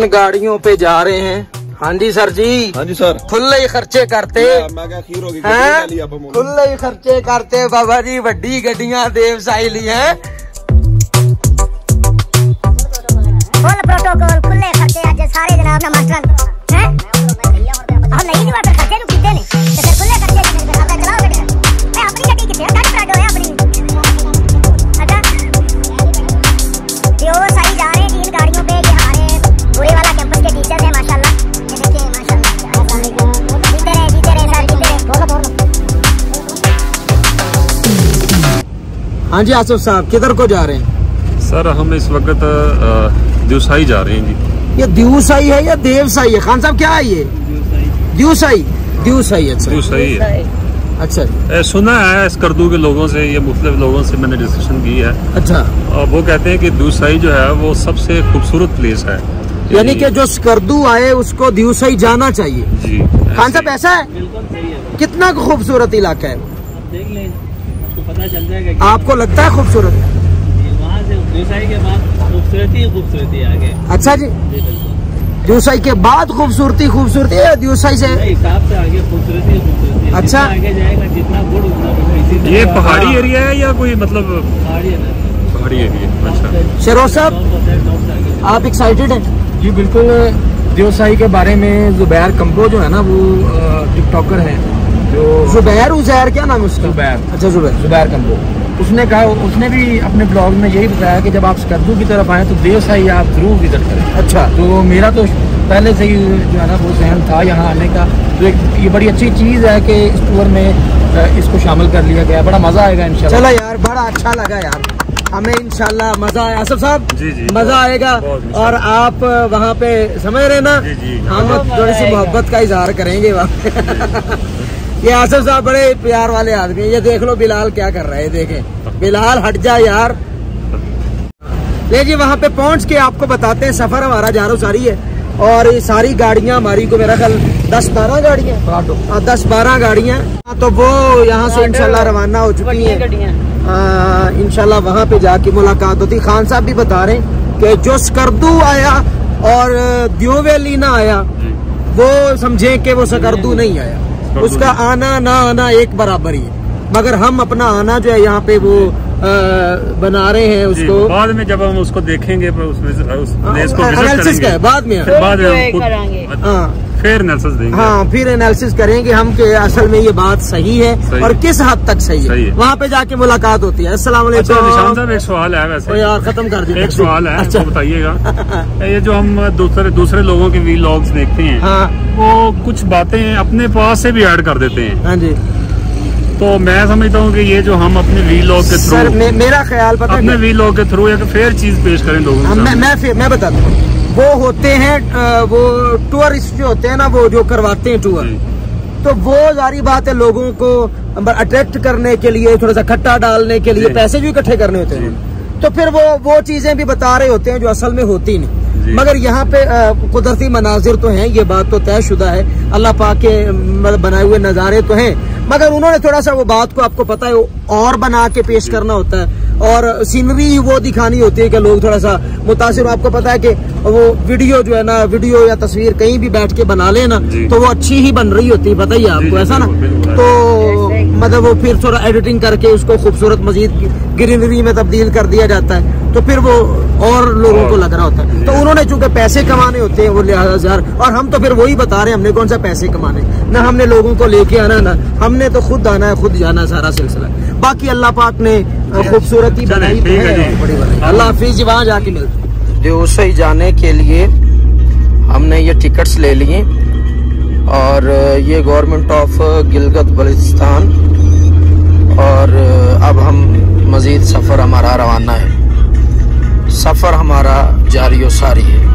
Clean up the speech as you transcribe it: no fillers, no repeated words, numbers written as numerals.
गाड़ियों पे जा रहे हैं। हाँ जी सर जी। हाँ जी सर। खुले ही खर्चे करते खुले ही खर्चे करते बाबा जी। वड्डी गड्डियां देव साई ली है। प्रोटोकॉल खुले खर्चे आज सारे जनाब ना मास्टर हैं हम नहीं दिवा पर खर्चे नु कीते ने ते फिर खुले खर्चे खाता चलाओ गड्डी मैं अपनी गड्डी किथे है गड्डी प्राडो है अपनी अच्छा ये वो सही जा रहे हैं इन गाड़ियों पे ये हमारे बुरे वाला कैंपस के टीचर हैं माशाल्लाह। ये देखिए माशाल्लाह जीते रहे सर जीते रहे बोलो। हाँ जी आसिफ साहब किधर को जा रहे हैं? सर हम इस वक्त दिवसाई जा रहे हैं जी। ये दिवसाई है या देवसाई है? खान साहब क्या है ये? दिवसाई। दिवसाई अच्छा दिवसाई है। अच्छा सुना है स्कर्दू के लोगों से, ये मुख्तलिफ लोगों से मैंने डिस्कशन की है। अच्छा वो कहते हैं कि दिवसाई जो है वो सबसे खूबसूरत प्लेस है, यानी कि जो स्कर्दू आए उसको दिवसाई जाना चाहिए जी। खान साहब ऐसा है? बिल्कुल सही है। कितना खूबसूरत इलाका है? देख लें आपको पता चल जाएगा। आपको लगता है खूबसूरत? वहाँ से दिवसाई के बाद खूबसूरती आगे। अच्छा जी दिवसाई के बाद खूबसूरती है दिवसाई से हिसाब से आगे खूबसूरती। अच्छा आगे जाएगा जितना गुड़ उतना। ये पहाड़ी एरिया है या कोई मतलब पहाड़ी एरिया? अच्छा शेरोज साहब आप एक्साइटेड हैं? जी बिल्कुल। दिवसाई के बारे में जुबैर कंबो जो है ना वो टिकटॉकर है जो जुबैर क्या नाम है उसका? जुबैर। अच्छा जुबैर कंबो उसने कहा, उसने भी अपने ब्लॉग में यही बताया कि जब आप स्कर्दू की तरफ आए तो देवसाई आप जरूर विजिट करें। अच्छा तो मेरा तो पहले से ही जो है ना वो जहन था यहाँ आने का, तो ये बड़ी अच्छी चीज़ है कि इस टूर में इसको शामिल कर लिया गया। बड़ा मजा आएगा इंशाल्लाह। चलो यार बड़ा अच्छा लगा यार हमें, इंशाल्लाह मजा आया। आसिफ साहब जी मजा आएगा। और आप वहाँ पे समझ रहे ना हम थोड़ी सी मोहब्बत का इजहार करेंगे वहाँ। ये आसिफ साहब बड़े प्यार वाले आदमी। ये देख लो बिलाल क्या कर रहा है, देखें बिलाल हट जा यार। ले जी वहाँ पे पहुँच के आपको बताते हैं। सफर हमारा जारो सारी है और ये सारी गाड़ियाँ हमारी को मेरा ख्याल 10-12 गाड़ियाँ 10-12 गाड़ियाँ तो वो यहाँ से इंशाल्लाह रवाना हो चुकी हैं। इंशाल्लाह वहाँ पे जाके मुलाकात होती। खान साहब भी बता रहे हैं कि जो स्कर्दू आया और दियोवैली ना आया वो समझे कि वो स्कर्दू नहीं आया, उसका आना ना आना एक बराबर ही है। मगर हम अपना आना जो है यहाँ पे वो बना रहे हैं उसको। बाद में जब हम उसको देखेंगे एनालिसिस का है बाद में फिर एनालिसिस देंगे। हाँ फिर एनालिसिस करेंगे हम कि असल में ये बात सही है और किस हद तक सही है। वहाँ पे जाके मुलाकात होती है। अस्सलाम वालेकुम। अच्छा निशान साहब एक सवाल है वैसे यार खत्म कर दिया। एक सवाल है अच्छा बताइएगा। ये जो हम दूसरे लोगों के व्लॉग्स देखते हैं हाँ वो कुछ बातें अपने पास से भी ऐड कर देते हैं। हाँ जी तो मैं समझता हूँ कि ये जो हम अपने व्लॉग के थ्रू मेरा ख्याल पता अपने व्लॉग के थ्रू एक फेयर चीज पेश करें लोगों को। मैं बताता हूँ। वो होते हैं वो टूरिस्ट जो होते हैं ना वो जो करवाते हैं टूर, तो वो जारी बात है लोगों को अट्रैक्ट करने के लिए थोड़ा सा खट्टा डालने के लिए पैसे भी इकट्ठे करने होते हैं। तो फिर वो चीजें भी बता रहे होते हैं जो असल में होती नहीं। मगर यहाँ पे कुदरती मनाजिर तो हैं, ये बात तो तयशुदा है। अल्लाह पाक के बनाए हुए नज़ारे तो हैं, मगर उन्होंने थोड़ा सा वो बात को आपको पता है और बना के पेश करना होता है और सीनरी वो दिखानी होती है कि लोग थोड़ा सा मुतासिर। आपको पता है कि वो वीडियो जो है ना, वीडियो या तस्वीर कहीं भी बैठ के बना लेना तो वो अच्छी ही बन रही होती है, पता ही है आपको ऐसा ना। तो मतलब वो फिर थोड़ा एडिटिंग करके उसको खूबसूरत मजीद ग्रीनरी में तब्दील कर दिया जाता है, तो फिर वो और लोगों को लग रहा होता है। तो उन्होंने चूंकि पैसे कमाने होते हैं वो 1000 और हम तो फिर वही बता रहे हैं हमने कौन सा पैसे कमाने ना, हमने लोगों को लेके आना ना, हमने तो खुद आना है खुद जाना है सारा सिलसिला। बाकी अल्लाह पाक ने खूबसूरती बनाई है। अल्लाह हाफिज। वहाँ जाके मिलते। दिवसाई जाने के लिए हमने ये टिकट्स ले लिए और ये गवर्नमेंट ऑफ गिलगित बल्तिस्तान और अब हम मजीद सफर हमारा रवाना है। सफर हमारा जारी सारी है।